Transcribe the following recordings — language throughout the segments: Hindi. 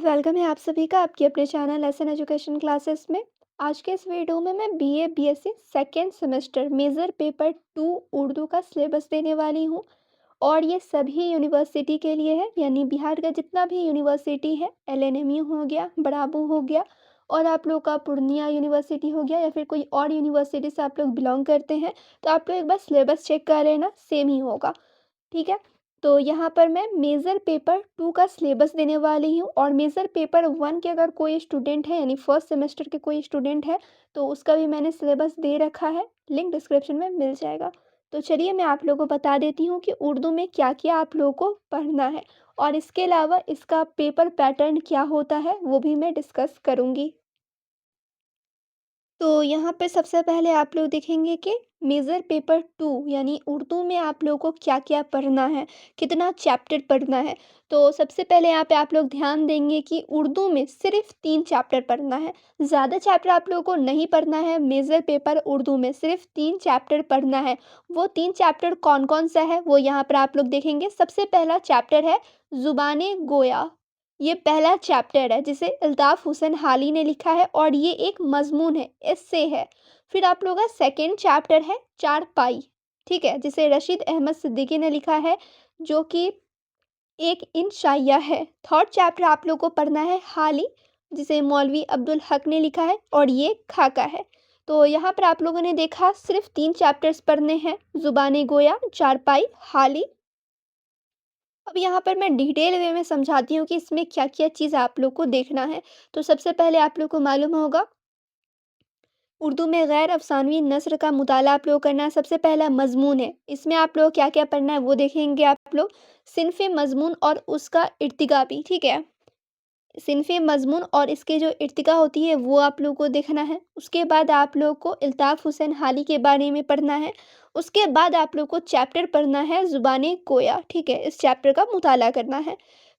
वेलकम है आप सभी का आपके अपने चैनल लेसन एजुकेशन क्लासेस में। आज के इस वीडियो में मैं BA BSc second semester major paper 2 Urdu का सिलेबस देने वाली हूँ। और ये सभी यूनिवर्सिटी के लिए है, यानी बिहार का जितना भी यूनिवर्सिटी है, एलएनएमयू हो गया, बड़ाबू हो गया और आप लोग का पूर्णिया यूनिवर्सिटी हो गया या फिर कोई और यूनिवर्सिटी से आप लोग बिलोंग करते हैं, तो आप लोग एक बार सिलेबस चेक कर लेना, सेम ही होगा। ठीक है। तो यहाँ पर मैं मेजर पेपर 2 का सिलेबस देने वाली हूँ और मेजर पेपर 1 के अगर कोई स्टूडेंट है, यानी फर्स्ट सेमेस्टर के कोई स्टूडेंट है, तो उसका भी मैंने सिलेबस दे रखा है, लिंक डिस्क्रिप्शन में मिल जाएगा। तो चलिए मैं आप लोगों को बता देती हूँ कि उर्दू में क्या क्या आप लोगों को पढ़ना है और इसके अलावा इसका पेपर पैटर्न क्या होता है वो भी मैं डिस्कस करूँगी। तो यहाँ पे सबसे पहले आप लोग देखेंगे कि मेजर पेपर 2 यानी उर्दू में आप लोगों को क्या-क्या पढ़ना है, कितना चैप्टर पढ़ना है। तो सबसे पहले यहाँ पे आप लोग ध्यान देंगे कि उर्दू में सिर्फ़ 3 चैप्टर पढ़ना है। ज़्यादा चैप्टर आप लोगों को नहीं पढ़ना है, मेजर पेपर उर्दू में सिर्फ़ 3 चैप्टर पढ़ना है। वो 3 चैप्टर कौन-कौन सा है, वो यहाँ पर आप लोग देखेंगे। सबसे पहला चैप्टर है ज़ुबान-ए-गोया। ये पहला चैप्टर है जिसे अल्ताफ़ हुसैन हाली ने लिखा है और ये एक मज़मून है, एस्से है। फिर आप लोगों का सेकंड चैप्टर है चारपाई, ठीक है? जिसे रशीद अहमद सिद्दीकी ने लिखा है, जो कि एक इंशाइया है। थर्ड चैप्टर आप लोगों को पढ़ना है हाली, जिसे मौलवी अब्दुल हक ने लिखा है और ये खाका है। तो यहाँ पर आप लोगों ने देखा सिर्फ़ 3 चैप्टर्स पढ़ने हैं, ज़ुबान-ए-गोया, चारपाई, हाली। अब यहाँ पर मैं डिटेल वे में समझाती हूँ कि इसमें क्या-क्या चीज़ आप लोग को देखना है। तो सबसे पहले आप लोग को मालूम होगा, उर्दू में गैर अफ़सानवी नस्र का मुताला आप लोग को करना है। सबसे पहला मज़मून है, इसमें आप लोग क्या-क्या पढ़ना है वो देखेंगे आप लोग। सिन्फ़ मज़मून और उसका इर्तिका भी, ठीक है? सिन्फ़ मज़मून और इसके जो इर्तिका होती है वो आप लोग को देखना है। उसके बाद आप लोग को अल्ताफ़ हुसैन हाली के बारे में पढ़ना है। उसके बाद आप लोग को चैप्टर पढ़ना है ज़ुबान-ए-गोया, ठीक है? इस चैप्टर का मुताला करना है।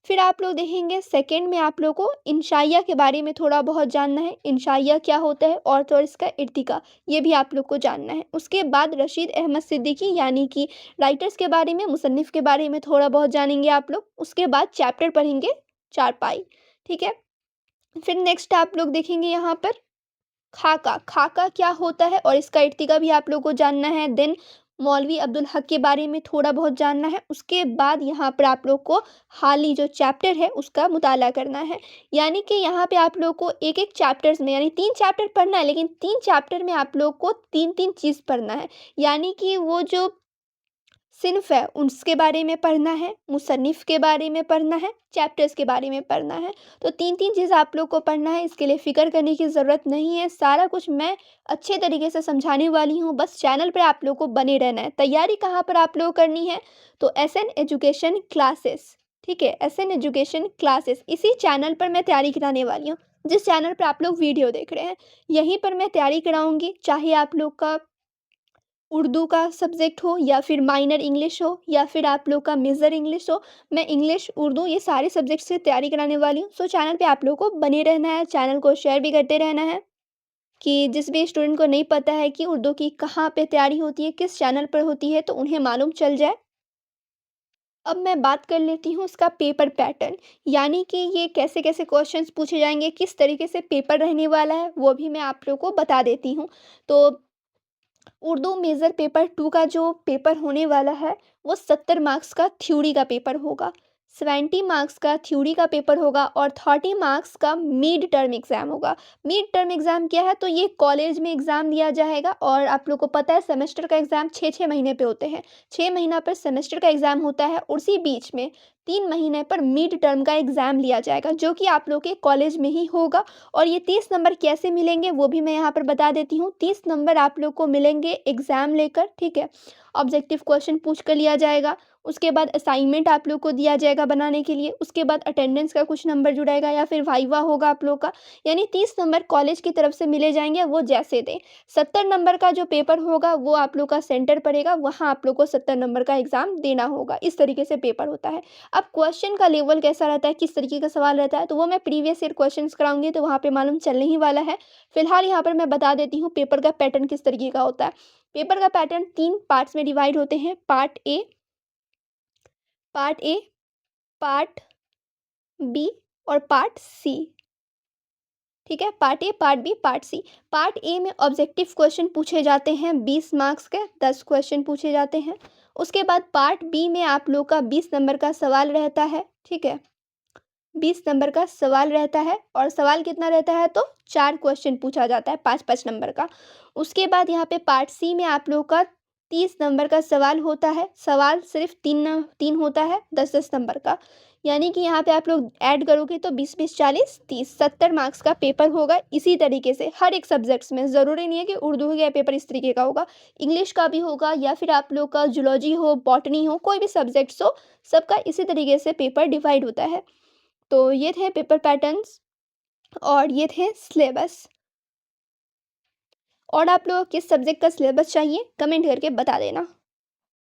फिर आप लोग देखेंगे सेकंड में आप लोग को इंशाइया के बारे में थोड़ा बहुत जानना है। इंशाइया क्या होता है और इसका इर्तिका, ये भी आप लोग को जानना है। उसके बाद रशीद अहमद सिद्दीकी यानी कि राइटर्स के बारे में, मुसन्निफ़ के बारे में थोड़ा बहुत जानेंगे आप लोग। उसके बाद चैप्टर पढ़ेंगे चारपाई, ठीक है? फिर नेक्स्ट आप लोग देखेंगे यहाँ पर खाका। खाका क्या होता है और इसका इर्तिका भी आप लोग को जानना है। देन मौलवी अब्दुल हक के बारे में थोड़ा बहुत जानना है। उसके बाद यहाँ पर आप लोग को हाली जो चैप्टर है उसका मुताला करना है। यानी कि यहाँ पे आप लोग को एक-एक चैप्टर्स में, यानी 3 चैप्टर पढ़ना है, लेकिन 3 चैप्टर में आप लोग को 3-3 चीज़ पढ़ना है। यानी कि वो जो सिन्फ़ है उसके बारे में पढ़ना है, मुसन्निफ़ के बारे में पढ़ना है, चैप्टर्स के बारे में पढ़ना है। तो 3-3 चीज़ आप लोग को पढ़ना है, इसके लिए फ़िक्र करने की ज़रूरत नहीं है। सारा कुछ मैं अच्छे तरीके से समझाने वाली हूँ, बस चैनल पे आप लोग को बने रहना है। तैयारी कहाँ पर आप लोग को करनी है? तो एसएन एजुकेशन क्लासेस, ठीक है? एसएन एजुकेशन क्लासेस, इसी चैनल पर मैं तैयारी कराने वाली हूँ, जिस चैनल पर आप लोग वीडियो देख रहे हैं। यहीं पर मैं तैयारी कराऊँगी, चाहे आप लोग का उर्दू का सब्जेक्ट हो या फिर माइनर इंग्लिश हो या फिर आप लोग का मेजर इंग्लिश हो। मैं इंग्लिश, उर्दू ये सारे सब्जेक्ट से तैयारी कराने वाली हूँ। सो चैनल पे आप लोगों को बने रहना है, चैनल को शेयर भी करते रहना है कि जिस भी स्टूडेंट को नहीं पता है कि उर्दू की कहाँ पे तैयारी होती है, किस चैनल पर होती है, तो उन्हें मालूम चल जाए। अब मैं बात कर लेती हूँ इसका पेपर पैटर्न, यानी कि ये कैसे-कैसे क्वेश्चंस पूछे जाएँगे, किस तरीके से पेपर रहने वाला है, वो भी मैं आप लोगों को बता देती हूँ। तो उर्दू मेजर पेपर 2 का जो पेपर होने वाला है, वो 70 मार्क्स का थ्योरी का पेपर होगा। 70 मार्क्स का थ्योरी का पेपर होगा और 30 मार्क्स का मिड टर्म एग्ज़ाम होगा। मिड टर्म एग्ज़ाम क्या है? तो ये कॉलेज में एग्ज़ाम दिया जाएगा और आप लोग को पता है सेमेस्टर का एग्ज़ाम 6-6 महीने पे होते हैं। 6 महीना पर सेमेस्टर का एग्ज़ाम होता है, उसी बीच में 3 महीने पर मिड टर्म का एग्ज़ाम लिया जाएगा, जो कि आप लोग के कॉलेज में ही होगा। और ये 30 नंबर कैसे मिलेंगे वो भी मैं यहाँ पर बता देती हूँ। 30 नंबर आप लोग को मिलेंगे एग्ज़ाम लेकर, ठीक है? ऑब्जेक्टिव क्वेश्चन पूछ कर लिया जाएगा, उसके बाद असाइनमेंट आप लोग को दिया जाएगा बनाने के लिए, उसके बाद अटेंडेंस का कुछ नंबर जुड़ेगा या फिर वाइवा होगा आप लोग का। यानी 30 नंबर कॉलेज की तरफ से मिले जाएँगे, वो जैसे दें। 70 नंबर का जो पेपर होगा वो आप लोग का सेंटर पड़ेगा, वहाँ आप लोग को 70 नंबर का एग्ज़ाम देना होगा। इस तरीके से पेपर होता है। अब क्वेश्चन का लेवल कैसा रहता है, किस तरीके का सवाल रहता है, तो वो मैं प्रीवियस ईयर क्वेश्चंस कराऊँगी तो वहाँ पे मालूम चलने ही वाला है। फिलहाल यहाँ पर मैं बता देती हूँ पेपर का पैटर्न किस तरीके का होता है। पेपर का पैटर्न 3 पार्ट्स में डिवाइड होते हैं, पार्ट ए, पार्ट बी और पार्ट सी। ठीक है, part A, part B, part C. Part A में ऑब्जेक्टिव क्वेश्चन पूछे जाते हैं 20 मार्क्स के, 10 क्वेश्चन पूछे जाते हैं। उसके बाद पार्ट बी में आप लोग का 20 नंबर का सवाल रहता है। ठीक है, 20 नंबर का सवाल रहता है, और सवाल कितना रहता है तो 4 क्वेश्चन पूछा जाता है 5-5 नंबर का। उसके बाद यहाँ पे पार्ट सी में आप लोग का 30 नंबर का सवाल होता है। सवाल सिर्फ 3 होता है 10-10 नंबर का, यानी कि यहाँ पे आप लोग ऐड करोगे तो 20-20, 40-30, 70 मार्क्स का पेपर होगा। इसी तरीके से हर एक सब्जेक्ट्स में, ज़रूरी नहीं है कि उर्दू का पेपर इस तरीके का होगा, इंग्लिश का भी होगा, या फिर आप लोग का जूलॉजी हो, बॉटनी हो, कोई भी सब्जेक्ट्स हो, सबका इसी तरीके से पेपर डिवाइड होता है। तो ये थे पेपर पैटर्न्स और ये थे सिलेबस। और आप लोग को किस सब्जेक्ट का सिलेबस चाहिए कमेंट करके बता देना।